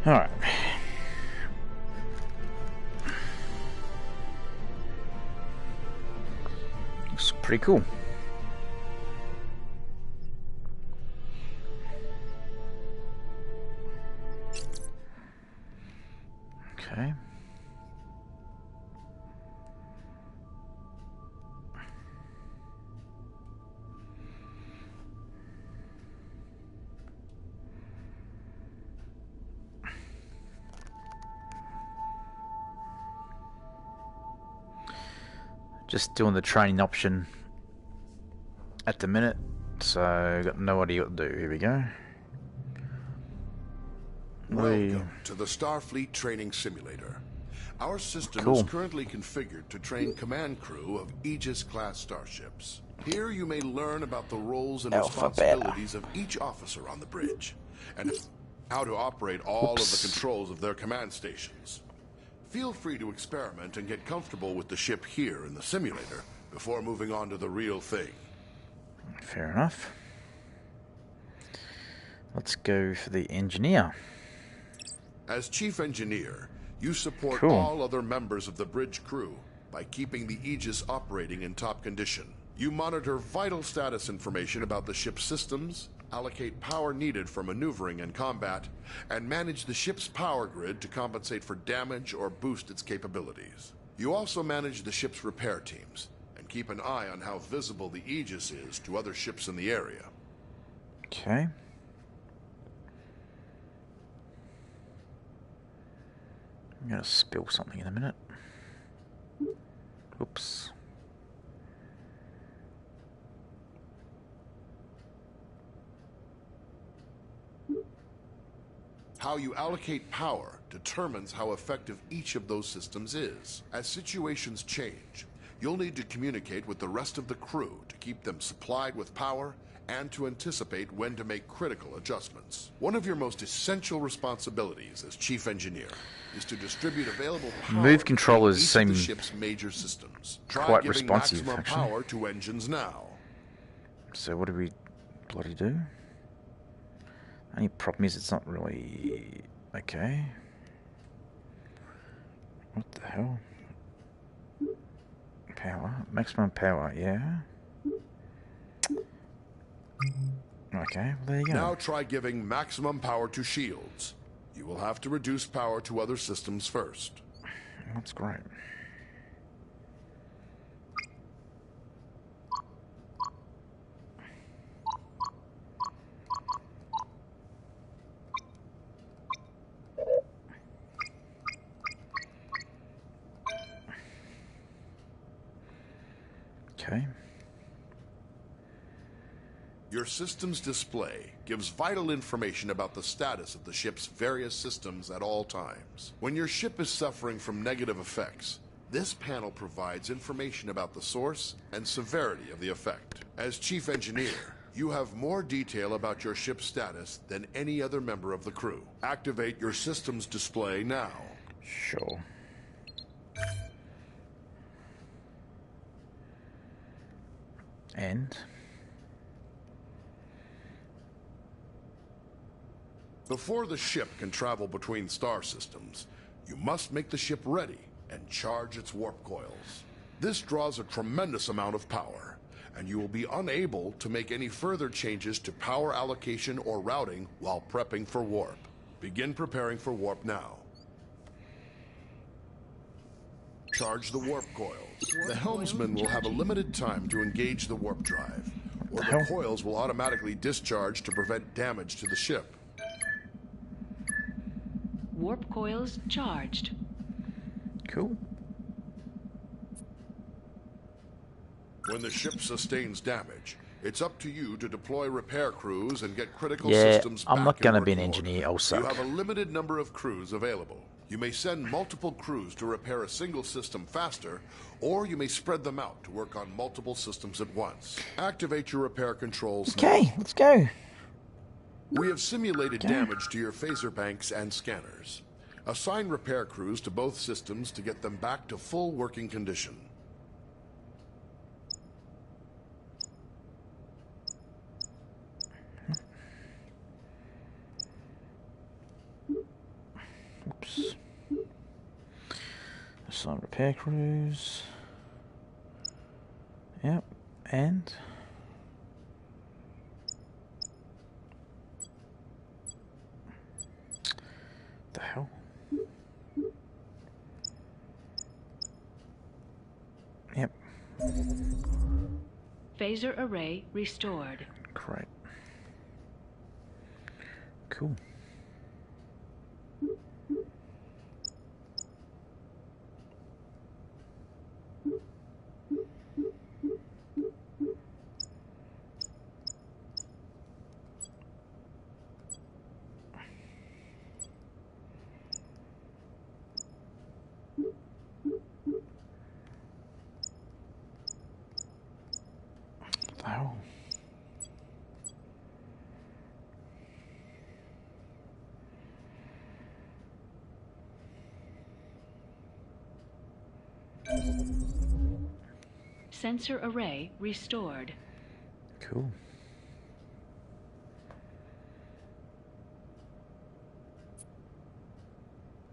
Alright. Looks pretty cool. Okay. Just doing the training option at the minute, so got no idea what to do. Here we go. Welcome to the Starfleet Training Simulator. Our system is currently configured to train command crew of Aegis-class starships. Here you may learn about the roles and responsibilities of each officer on the bridge, and how to operate all of the controls of their command stations. Feel free to experiment and get comfortable with the ship here in the simulator before moving on to the real thing. Fair enough. Let's go for the engineer. As chief engineer, you support all other members of the bridge crew by keeping the Aegis operating in top condition. You monitor vital status information about the ship's systems, allocate power needed for maneuvering and combat, and manage the ship's power grid to compensate for damage or boost its capabilities. You also manage the ship's repair teams and keep an eye on how visible the Aegis is to other ships in the area. Okay. I'm gonna spill something in a minute. Oops. How you allocate power determines how effective each of those systems is. As situations change, you'll need to communicate with the rest of the crew to keep them supplied with power and to anticipate when to make critical adjustments. One of your most essential responsibilities as chief engineer is to distribute available power. Move controllers seem the ship's major systems. quite responsive, maximum actually. Power to engines now. So what do we bloody do? Only problem is it's not really okay. What the hell? Power, maximum power, yeah. Okay, well, there you go. Now try giving maximum power to shields. You will have to reduce power to other systems first. That's great. Okay. Your system's display gives vital information about the status of the ship's various systems at all times. When your ship is suffering from negative effects, this panel provides information about the source and severity of the effect. As chief engineer, you have more detail about your ship's status than any other member of the crew. Activate your system's display now. Sure. And before the ship can travel between star systems, you must make the ship ready and charge its warp coils. This draws a tremendous amount of power, and you will be unable to make any further changes to power allocation or routing while prepping for warp. Begin preparing for warp now. Charge the warp coils. The helmsman will have a limited time to engage the warp drive, or the coils will automatically discharge to prevent damage to the ship. Warp coils charged. Cool. When the ship sustains damage, it's up to you to deploy repair crews and get critical systems back. I'm not going to be an in working engineer, order. I'll suck. You have a limited number of crews available. You may send multiple crews to repair a single system faster, or you may spread them out to work on multiple systems at once. Activate your repair controls now. Okay, let's go. We have simulated damage to your phaser banks and scanners. Assign repair crews to both systems to get them back to full working condition. Assign repair crews. Yep, and the hell? Yep. Phaser array restored. Great. Cool. Oh. Sensor array restored. Cool.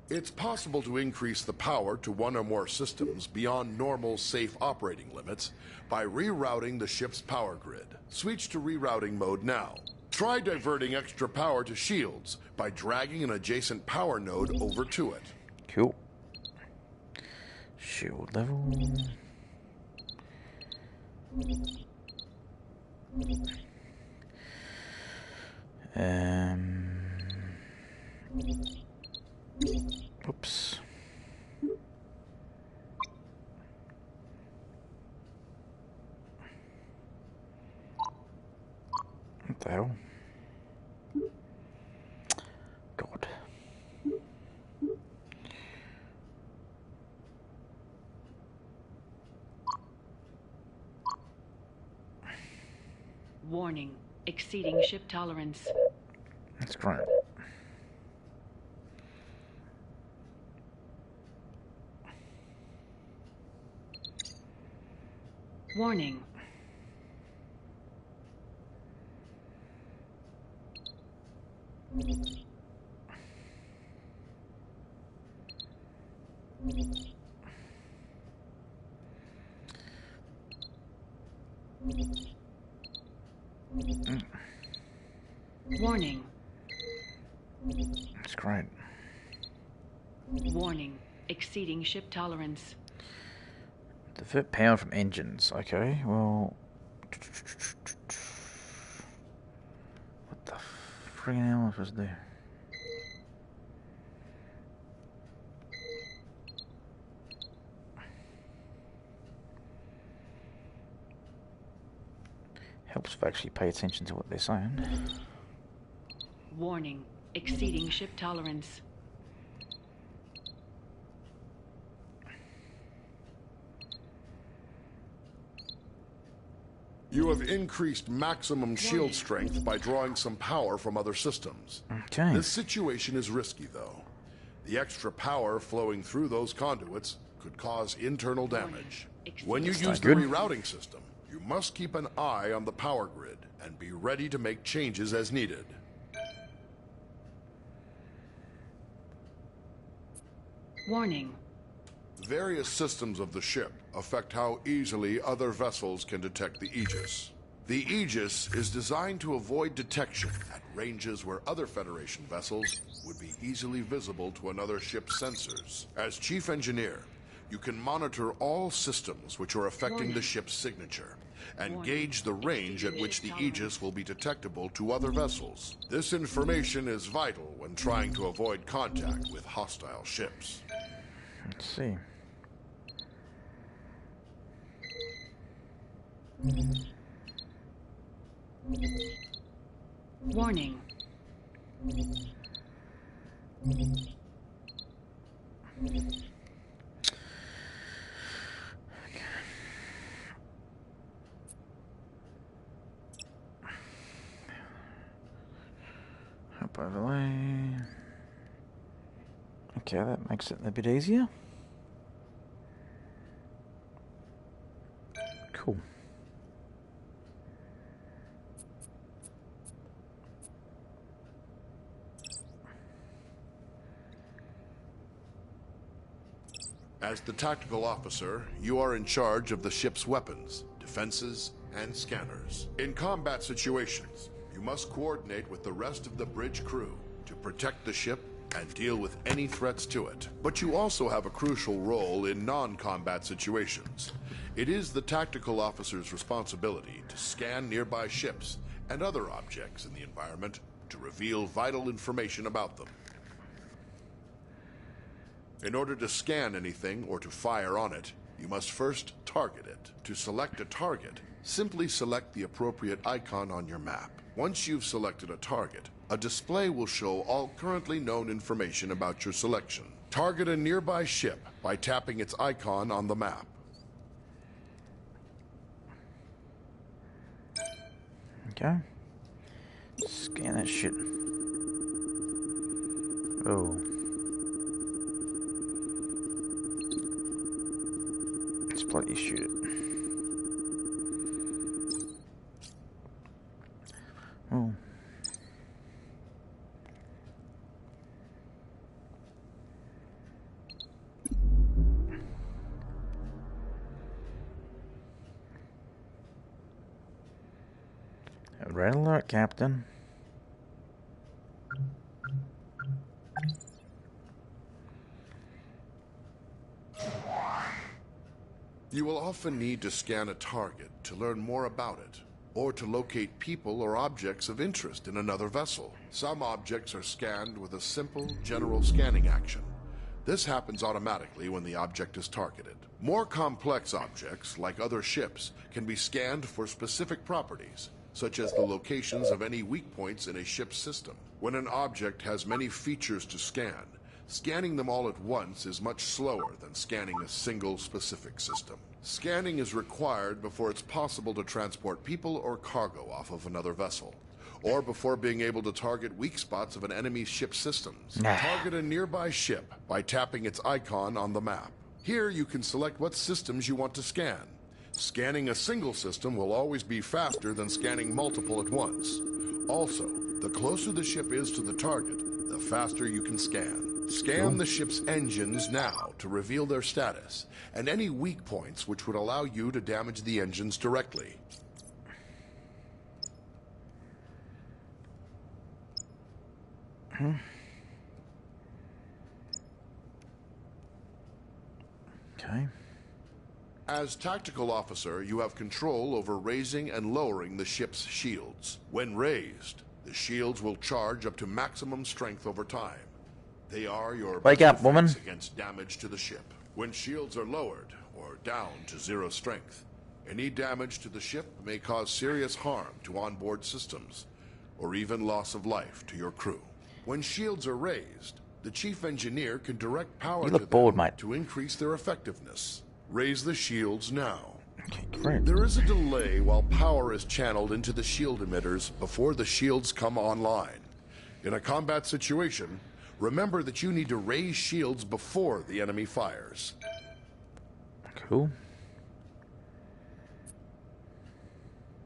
It's possible to increase the power to one or more systems beyond normal safe operating limits by rerouting the ship's power grid. Switch to rerouting mode now. Try diverting extra power to shields by dragging an adjacent power node over to it. Cool. Shield level. Oops. What the hell? God. Warning. Exceeding ship tolerance. That's great. Warning. Warning. That's great. Warning. Exceeding ship tolerance. Divert power from engines. Okay, well... What the friggin' hell am I supposed to do? Helps if I actually pay attention to what they're saying. Warning. Exceeding ship tolerance. You have increased maximum shield strength by drawing some power from other systems. Okay. This situation is risky, though. The extra power flowing through those conduits could cause internal damage. When you use the rerouting system, you must keep an eye on the power grid and be ready to make changes as needed. Warning. Various systems of the ship affect how easily other vessels can detect the Aegis. The Aegis is designed to avoid detection at ranges where other Federation vessels would be easily visible to another ship's sensors. As Chief Engineer, you can monitor all systems which are affecting the ship's signature and gauge the range at which the Aegis will be detectable to other vessels. This information is vital when trying to avoid contact with hostile ships. Let's see. Warning. Help overlay. Okay, that makes it a bit easier. Cool. As the tactical officer, you are in charge of the ship's weapons, defenses, and scanners. In combat situations, you must coordinate with the rest of the bridge crew to protect the ship and deal with any threats to it. But you also have a crucial role in non-combat situations. It is the tactical officer's responsibility to scan nearby ships and other objects in the environment to reveal vital information about them. In order to scan anything or to fire on it, you must first target it. To select a target, simply select the appropriate icon on your map. Once you've selected a target, a display will show all currently known information about your selection. Target a nearby ship by tapping its icon on the map. Okay. Scan that shit. Oh. Let's bloody shoot it. Oh. Red alert, Captain. You will often need to scan a target to learn more about it, or to locate people or objects of interest in another vessel. Some objects are scanned with a simple, general scanning action. This happens automatically when the object is targeted. More complex objects, like other ships, can be scanned for specific properties, such as the locations of any weak points in a ship's system. When an object has many features to scan, scanning them all at once is much slower than scanning a single specific system. Scanning is required before it's possible to transport people or cargo off of another vessel, or before being able to target weak spots of an enemy's ship systems. Target a nearby ship by tapping its icon on the map. Here you can select what systems you want to scan. Scanning a single system will always be faster than scanning multiple at once. Also, the closer the ship is to the target, the faster you can scan. Scan the ship's engines now to reveal their status, and any weak points which would allow you to damage the engines directly. Okay. As tactical officer, you have control over raising and lowering the ship's shields. When raised, the shields will charge up to maximum strength over time. They are your Wake best up, woman. defense against damage to the ship. When shields are lowered or down to 0 strength, any damage to the ship may cause serious harm to onboard systems, or even loss of life to your crew. When shields are raised, the chief engineer can direct power You to look bored, them mate. to increase their effectiveness. Raise the shields now. Okay, great. There is a delay while power is channeled into the shield emitters before the shields come online. In a combat situation, remember that you need to raise shields before the enemy fires. Cool.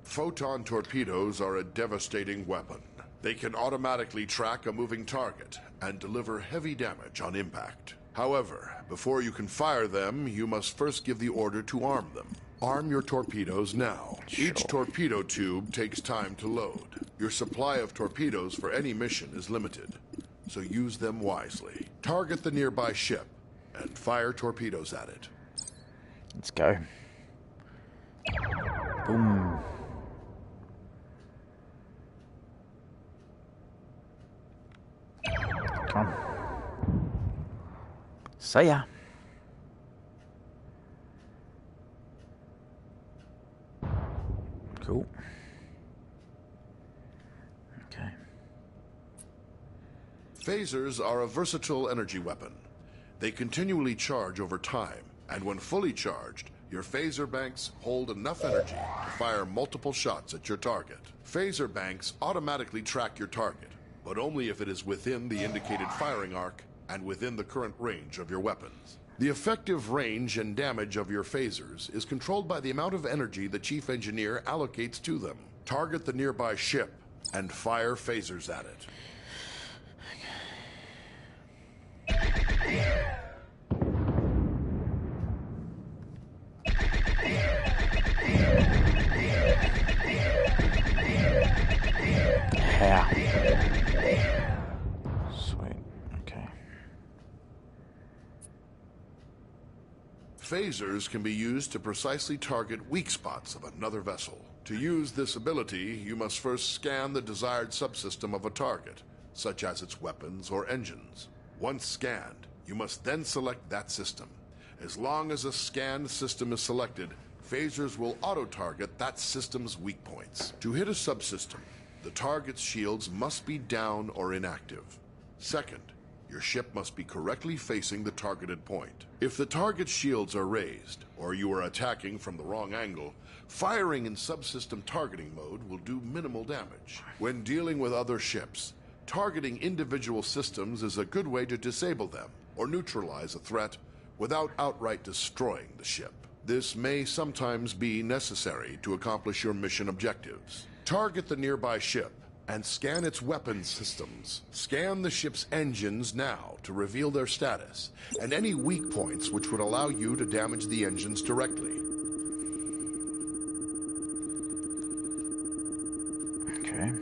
Photon torpedoes are a devastating weapon. They can automatically track a moving target and deliver heavy damage on impact. However, before you can fire them, you must first give the order to arm them. Arm your torpedoes now. Sure. Each torpedo tube takes time to load. Your supply of torpedoes for any mission is limited, so use them wisely. Target the nearby ship and fire torpedoes at it. Let's go. Boom. Come on. See ya. Cool. Okay. Phasers are a versatile energy weapon. They continually charge over time, and when fully charged, your phaser banks hold enough energy to fire multiple shots at your target. Phaser banks automatically track your target, but only if it is within the indicated firing arc and within the current range of your weapons. The effective range and damage of your phasers is controlled by the amount of energy the chief engineer allocates to them. Target the nearby ship and fire phasers at it. Phasers can be used to precisely target weak spots of another vessel. To use this ability, you must first scan the desired subsystem of a target, such as its weapons or engines. Once scanned, you must then select that system. As long as a scanned system is selected, phasers will auto-target that system's weak points. To hit a subsystem, the target's shields must be down or inactive. Second, your ship must be correctly facing the targeted point. If the target's shields are raised, or you are attacking from the wrong angle, firing in subsystem targeting mode will do minimal damage. When dealing with other ships, targeting individual systems is a good way to disable them or neutralize a threat without outright destroying the ship. This may sometimes be necessary to accomplish your mission objectives. Target the nearby ship and scan its weapons systems. Scan the ship's engines now to reveal their status and any weak points which would allow you to damage the engines directly. Okay.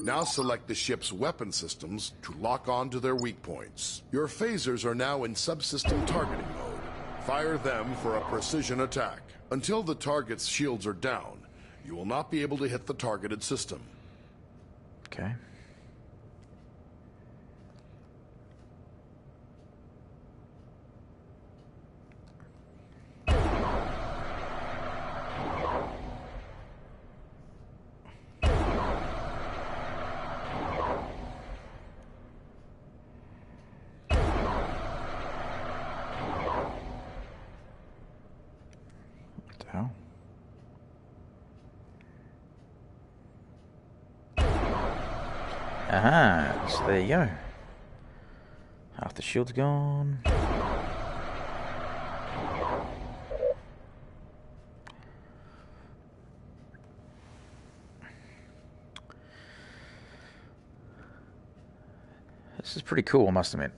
Now select the ship's weapon systems to lock on to their weak points. Your phasers are now in subsystem targeting mode. Fire them for a precision attack. Until the target's shields are down, you will not be able to hit the targeted system. Okay. What the hell? Aha, so there you go. Half the shield's gone. This is pretty cool, I must admit.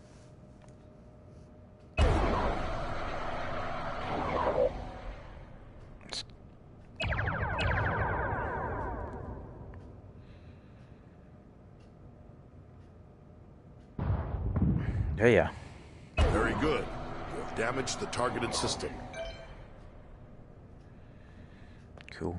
Yeah. Very good. You have damaged the targeted system. Cool.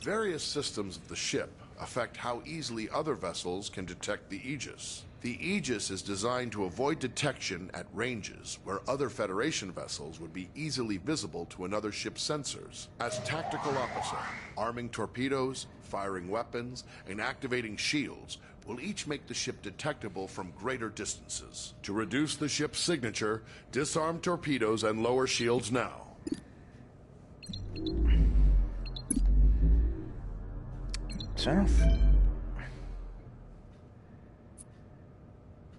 Various systems of the ship affect how easily other vessels can detect the Aegis. The Aegis is designed to avoid detection at ranges where other Federation vessels would be easily visible to another ship's sensors. As tactical officer, arming torpedoes, firing weapons, and activating shields will each make the ship detectable from greater distances. To reduce the ship's signature, disarm torpedoes and lower shields now. South.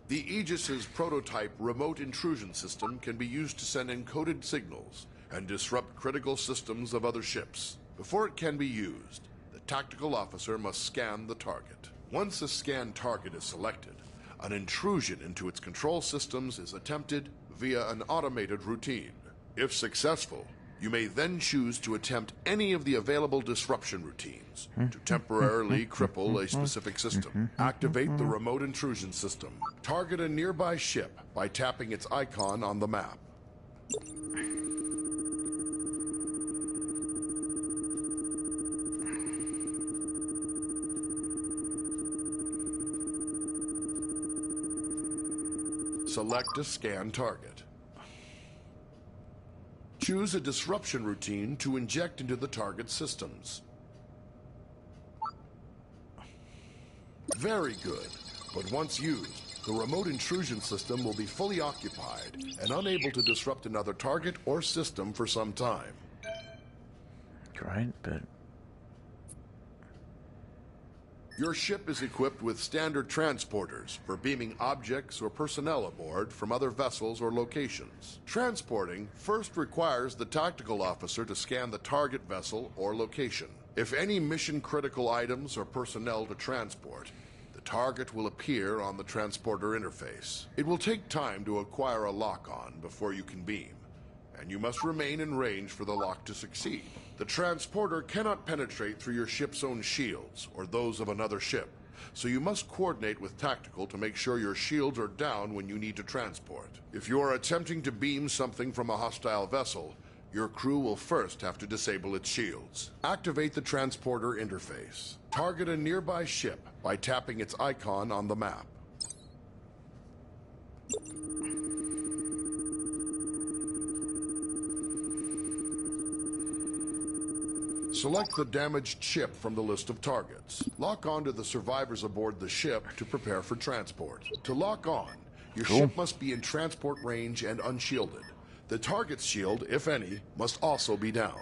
The Aegis's prototype remote intrusion system can be used to send encoded signals and disrupt critical systems of other ships. Before it can be used, the tactical officer must scan the target. Once a scanned target is selected, an intrusion into its control systems is attempted via an automated routine. If successful, you may then choose to attempt any of the available disruption routines to temporarily cripple a specific system. Activate the remote intrusion system. Target a nearby ship by tapping its icon on the map. Select a scan target. Choose a disruption routine to inject into the target systems. Very good, but once used, the remote intrusion system will be fully occupied and unable to disrupt another target or system for some time. Great, but... Your ship is equipped with standard transporters for beaming objects or personnel aboard from other vessels or locations. Transporting first requires the tactical officer to scan the target vessel or location. If any mission-critical items or personnel to transport, the target will appear on the transporter interface. It will take time to acquire a lock-on before you can beam, and you must remain in range for the lock to succeed. The transporter cannot penetrate through your ship's own shields or those of another ship, so you must coordinate with Tactical to make sure your shields are down when you need to transport. If you are attempting to beam something from a hostile vessel, your crew will first have to disable its shields. Activate the transporter interface. Target a nearby ship by tapping its icon on the map. Select the damaged ship from the list of targets. Lock on to the survivors aboard the ship to prepare for transport. To lock on, your ship must be in transport range and unshielded. The target's shield, if any, must also be down.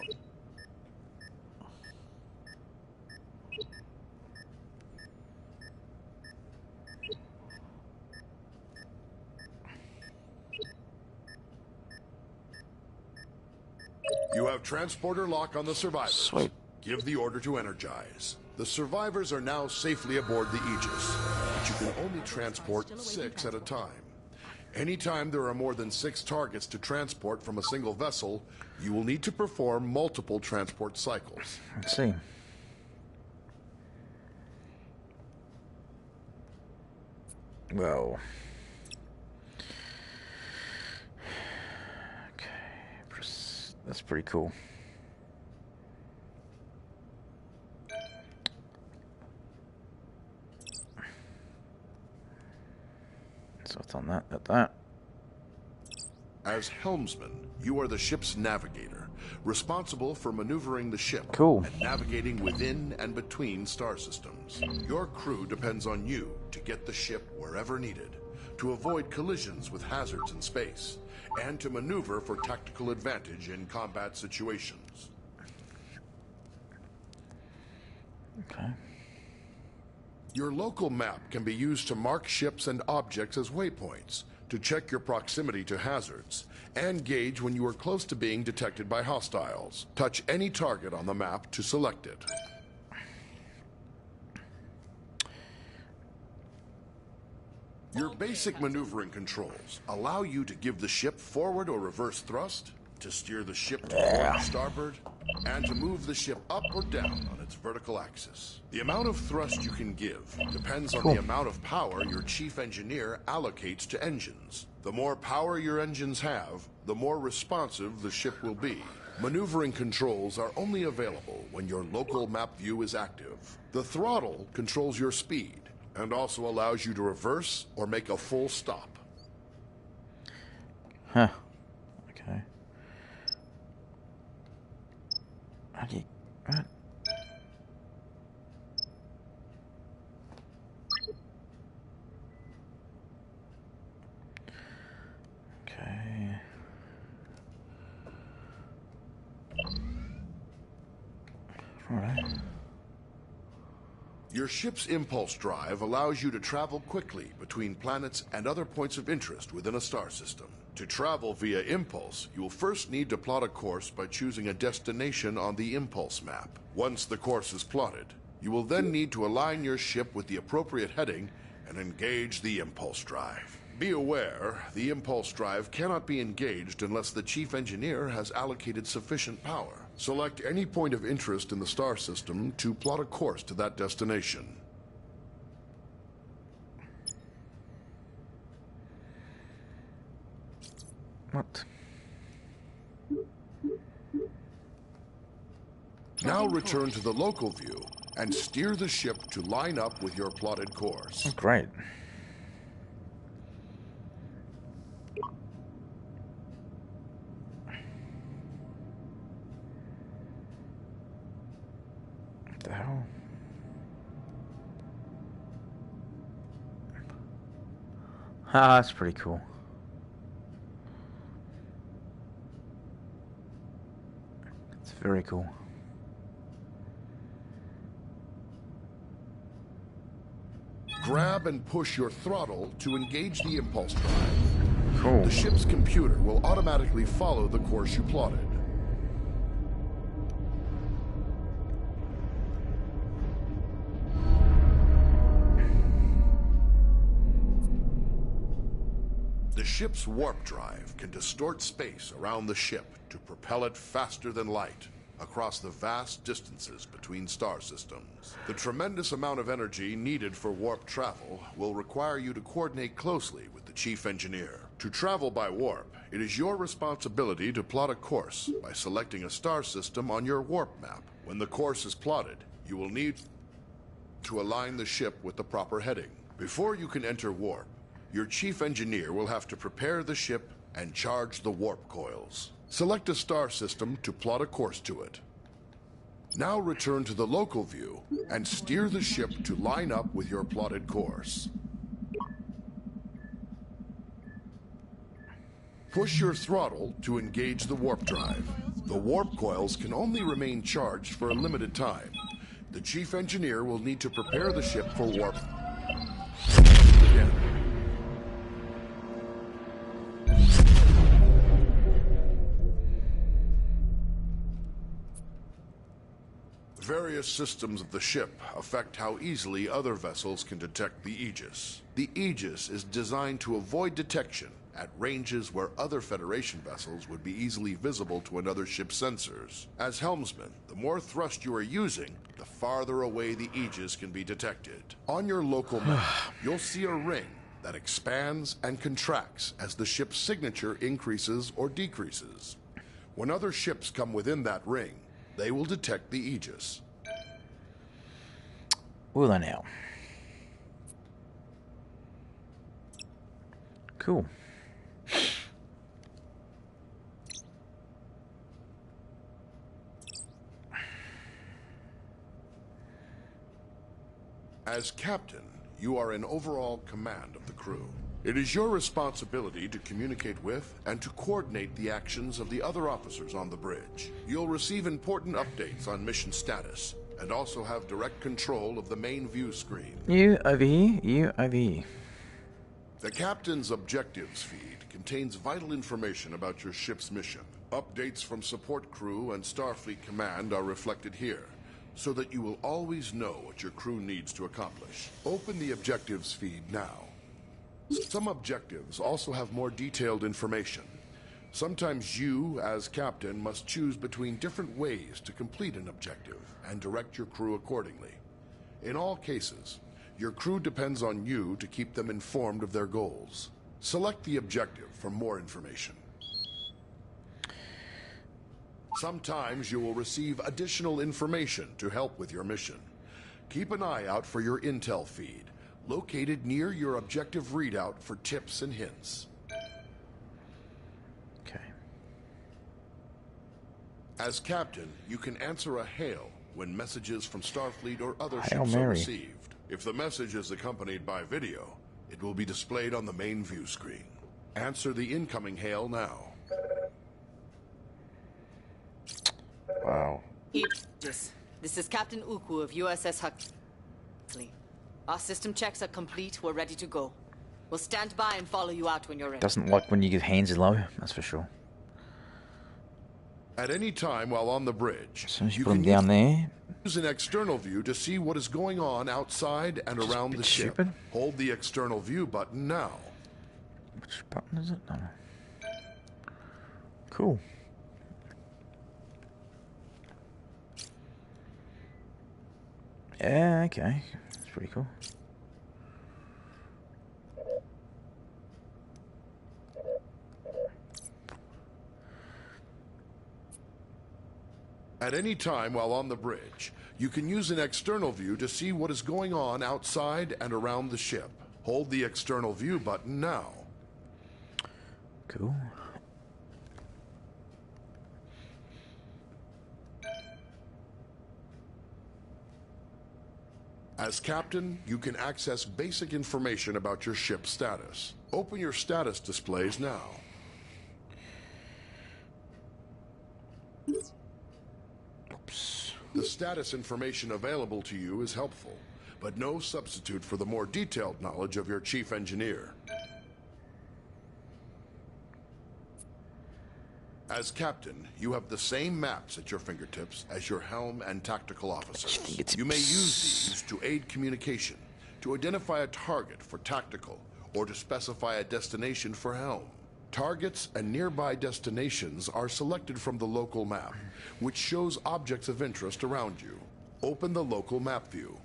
You have transporter lock on the survivors. Sweet. Give the order to energize. The survivors are now safely aboard the Aegis, but you can only transport 6 at a time. Anytime there are more than 6 targets to transport from a single vessel, you will need to perform multiple transport cycles. Let's see. Well. Okay. That's pretty cool. So it's on that. As helmsman, you are the ship's navigator, responsible for maneuvering the ship and navigating within and between star systems. Your crew depends on you to get the ship wherever needed, to avoid collisions with hazards in space, and to maneuver for tactical advantage in combat situations. Okay. Your local map can be used to mark ships and objects as waypoints, to check your proximity to hazards, and gauge when you are close to being detected by hostiles. Touch any target on the map to select it. Your basic maneuvering controls allow you to give the ship forward or reverse thrust, to steer the ship to port and starboard, and to move the ship up or down on its vertical axis. The amount of thrust you can give depends on the amount of power your chief engineer allocates to engines. The more power your engines have, the more responsive the ship will be. Maneuvering controls are only available when your local map view is active. The throttle controls your speed and also allows you to reverse or make a full stop. Huh. Okay. How do you... What? Okay. Alright. Your ship's impulse drive allows you to travel quickly between planets and other points of interest within a star system. To travel via impulse, you will first need to plot a course by choosing a destination on the impulse map. Once the course is plotted, you will then need to align your ship with the appropriate heading and engage the impulse drive. Be aware, the impulse drive cannot be engaged unless the chief engineer has allocated sufficient power. Select any point of interest in the star system to plot a course to that destination. What? Now return to the local view and steer the ship to line up with your plotted course. Oh, great. What the hell? Ah, that's pretty cool. It's very cool. Grab and push your throttle to engage the impulse drive. Cool. The ship's computer will automatically follow the course you plotted. The ship's warp drive can distort space around the ship to propel it faster than light. across the vast distances between star systems. The tremendous amount of energy needed for warp travel will require you to coordinate closely with the chief engineer. To travel by warp, it is your responsibility to plot a course by selecting a star system on your warp map. When the course is plotted, you will need to align the ship with the proper heading. Before you can enter warp, your chief engineer will have to prepare the ship and charge the warp coils. Select a star system to plot a course to it. Now return to the local view and steer the ship to line up with your plotted course. Push your throttle to engage the warp drive. The warp coils can only remain charged for a limited time. The chief engineer will need to prepare the ship for warp. Again. Various systems of the ship affect how easily other vessels can detect the Aegis. The Aegis is designed to avoid detection at ranges where other Federation vessels would be easily visible to another ship's sensors. As helmsman, the more thrust you are using, the farther away the Aegis can be detected. On your local map, you'll see a ring that expands and contracts as the ship's signature increases or decreases. When other ships come within that ring, they will detect the Aegis. Will they now? Cool. As captain, you are in overall command of the crew. It is your responsibility to communicate with and to coordinate the actions of the other officers on the bridge. You'll receive important updates on mission status and also have direct control of the main view screen. You over here, you over here. The captain's objectives feed contains vital information about your ship's mission. Updates from support crew and Starfleet Command are reflected here, so that you will always know what your crew needs to accomplish. Open the objectives feed now. Some objectives also have more detailed information. Sometimes you, as captain, must choose between different ways to complete an objective and direct your crew accordingly. In all cases, your crew depends on you to keep them informed of their goals. Select the objective for more information. Sometimes you will receive additional information to help with your mission. Keep an eye out for your intel feed, located near your objective readout for tips and hints. Okay. As captain, you can answer a hail when messages from Starfleet or other Hail ships are Mary. received. If the message is accompanied by video, it will be displayed on the main view screen. Answer the incoming hail now. Wow. Aegis. This is Captain Uku of USS Huxley. Our system checks are complete. We're ready to go. We'll stand by and follow you out when you're ready. Doesn't like when you give hands low, that's for sure. At any time while on the bridge, As soon as you you put them can down there, use an external view to see what is going on outside and Just a around bit the ship. stupid. Hold the external view button now. which button is it? No. Cool. Yeah, okay. That's pretty cool. At any time while on the bridge, you can use an external view to see what is going on outside and around the ship. Hold the external view button now. Cool. As captain, you can access basic information about your ship's status. Open your status displays now. Oops. The status information available to you is helpful, but no substitute for the more detailed knowledge of your chief engineer. As captain, you have the same maps at your fingertips as your helm and tactical officers. Fingertips. You may use these to aid communication, to identify a target for tactical, or to specify a destination for helm. Targets and nearby destinations are selected from the local map, which shows objects of interest around you. Open the local map view.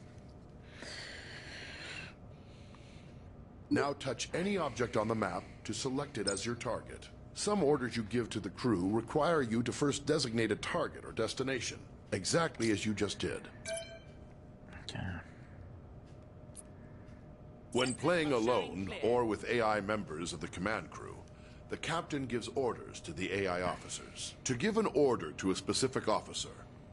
Now touch any object on the map to select it as your target. Some orders you give to the crew require you to first designate a target or destination, exactly as you just did. Okay. When playing alone or with AI members of the command crew, the captain gives orders to the AI officers. To give an order to a specific officer,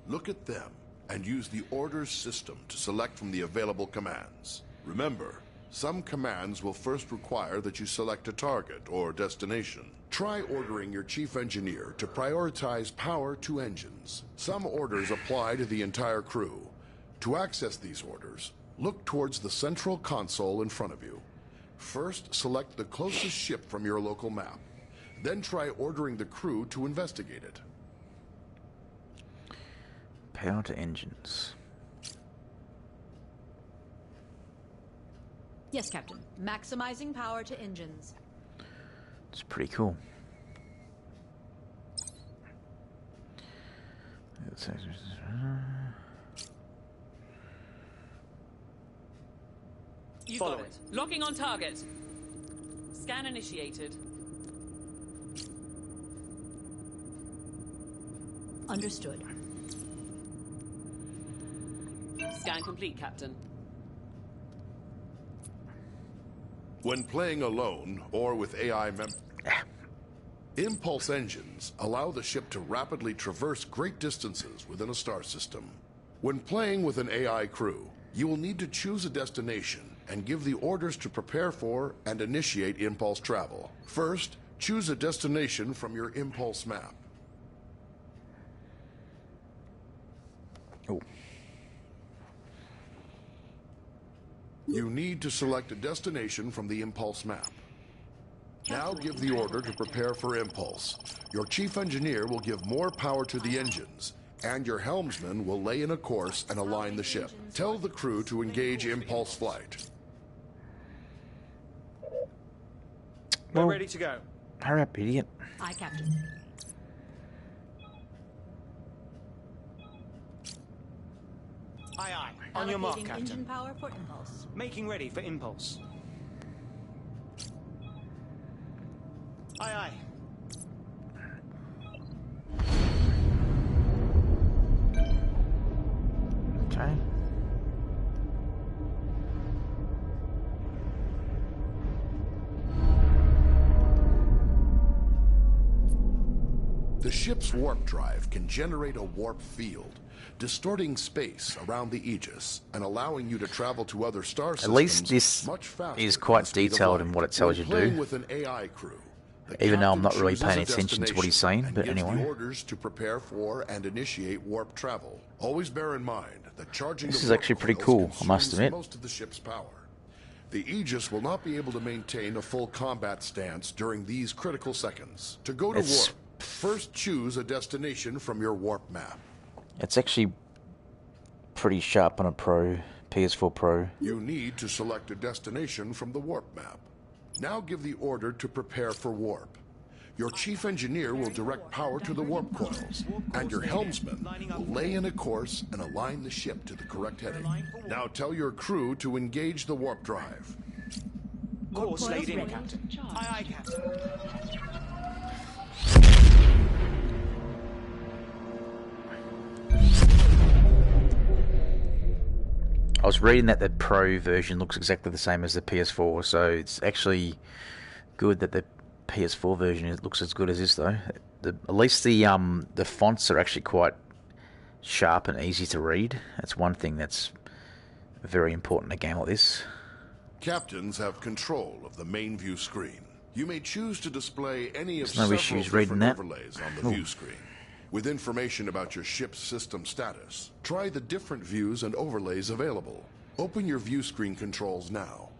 look at them and use the orders system to select from the available commands. Remember, some commands will first require that you select a target or destination. Try ordering your chief engineer to prioritize power to engines. Some orders apply to the entire crew. To access these orders, look towards the central console in front of you. First, select the closest ship from your local map. Then try ordering the crew to investigate it. Power to engines. Yes, Captain. Maximizing power to engines. It's pretty cool. You got it. Locking on target. Scan initiated. Understood. Scan complete, Captain. When playing alone or with AI members, impulse engines allow the ship to rapidly traverse great distances within a star system. When playing with an AI crew, you will need to choose a destination and give the orders to prepare for and initiate impulse travel. First, choose a destination from your impulse map. Oh. You need to select a destination from the impulse map. Now give the order to prepare for impulse. Your chief engineer will give more power to the engines, and your helmsman will lay in a course and align the ship. Tell the crew to engage impulse flight. We're ready to go. Hurry up, idiot. Aye, Captain. Aye, aye. On your mark, Allocating Captain. engine power for impulse. Making ready for impulse. Aye, aye. Okay. The ship's warp drive can generate a warp field, distorting space around the Aegis and allowing you to travel to other star systems At least this much faster is than quite the speed of detailed light. in what it tells you to When playing do. with an AI crew, the Even though I'm captain not really chooses paying a attention to what he's saying, destination but and gives anyway. the orders to prepare for and initiate warp travel. Always bear in mind that charging This the is warp actually pretty coils cool, I must consumes admit. most of the ship's power. The Aegis will not be able to maintain a full combat stance during these critical seconds. To go to It's- warp, first choose a destination from your warp map. It's actually pretty sharp on a Pro, PS4 Pro. You need to select a destination from the warp map. Now give the order to prepare for warp. Your chief engineer will direct power to the warp coils, and your helmsman will lay in a course and align the ship to the correct heading. Now tell your crew to engage the warp drive. Course laid in, Captain. Aye, aye, Captain. I was reading that the Pro version looks exactly the same as the PS4, so it's actually good that the PS4 version looks as good as this, though. At least the fonts are actually quite sharp and easy to read. That's one thing that's very important in a game like this. Captains have control of the main view screen. You may choose to display any of There's no several issues reading different that. overlays on the view screen. With information about your ship's system status, try the different views and overlays available. Open your view screen controls now.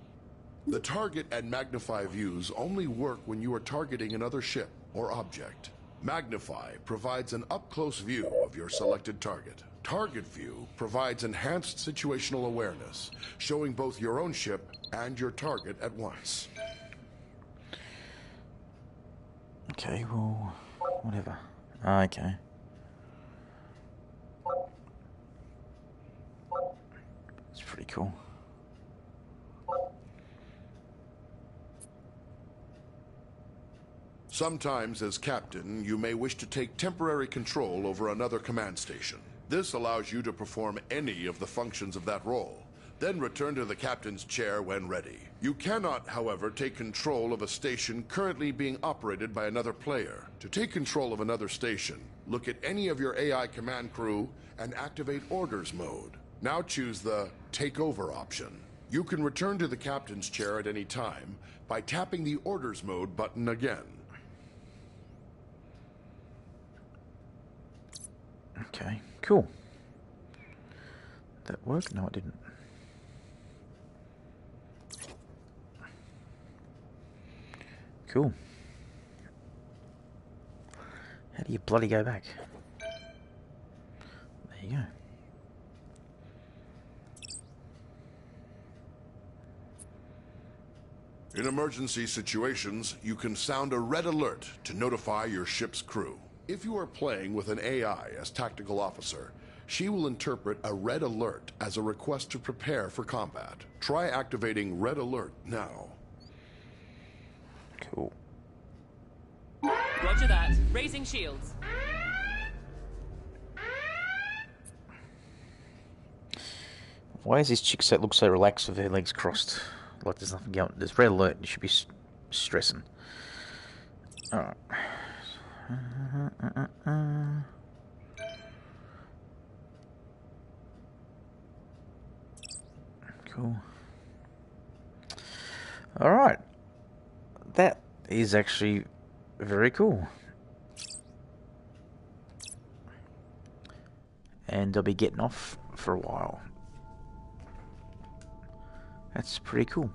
The target and magnify views only work when you are targeting another ship or object. Magnify provides an up-close view of your selected target. Target view provides enhanced situational awareness, showing both your own ship and your target at once. Okay, well, whatever. Okay. It's pretty cool. Sometimes, as captain, you may wish to take temporary control over another command station. This allows you to perform any of the functions of that role, then return to the captain's chair when ready. You cannot, however, take control of a station currently being operated by another player. To take control of another station, look at any of your AI command crew and activate orders mode. Now choose the Take Over option. You can return to the captain's chair at any time by tapping the orders mode button again. Okay, cool. That worked? No, it didn't. Cool. How do you bloody go back? There you go. In emergency situations, you can sound a red alert to notify your ship's crew. If you are playing with an AI as tactical officer, she will interpret a red alert as a request to prepare for combat. Try activating red alert now. Cool. Roger that. Raising shields. Why is this chick set look so relaxed with her legs crossed? Like there's nothing going. There's red alert. You should be stressing. Alright. Cool. Alright. That is actually very cool. And I'll be getting off for a while. That's pretty cool.